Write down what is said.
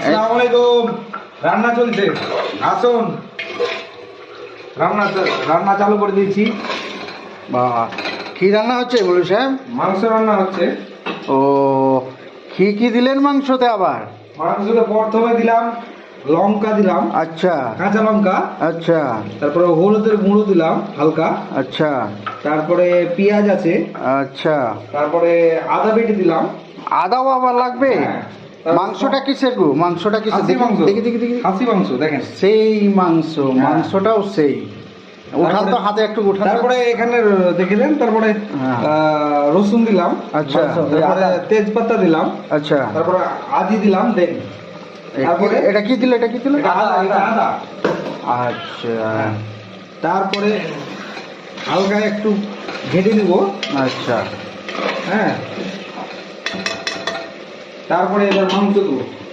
আসসালামু আলাইকুম। রান্না চলছে, আসুন। রান্না চালু করে দিয়েছি। বাহ, কি রান্না হচ্ছে বলু সাহেব? মাংস রান্না হচ্ছে। ও, কি দিলেন মাংসতে আবার? মাংসতে প্রথমে দিলাম লঙ্কা, দিলাম আচ্ছা কাঁচা লঙ্কা, আচ্ছা তারপরে হলুদের গুঁড়ো দিলাম হালকা, আচ্ছা তারপরে পেঁয়াজ আছে, আচ্ছা। তারপরে আদা বেটে দিলাম। আদাও আবার লাগবে? হ্যাঁ। মাংসটা কিসের গো? মাংসটা কিসের? খাসি দেখি মাংস। দেখি দেখি দেখি। খাসি মাংস দেখেন। সেই মাংস, হ্যাঁ। মাংসটাও সেই। উঠান তো, হাতে একটু উঠান। তারপরে এখানে দেখেলেন, তারপরে হ্যাঁ। রসুন দিলাম, আচ্ছা তারপরে তেজপাতা দিলাম, আচ্ছা। তারপরে আদি দিলাম। দেন তারপরে এটা কি দিল? এটা কি দিল? আদা। আচ্ছা তারপরে হালকা একটু ঘেটে নিব। আচ্ছা। হ্যাঁ, তারপরে এবার মাংস দেবো।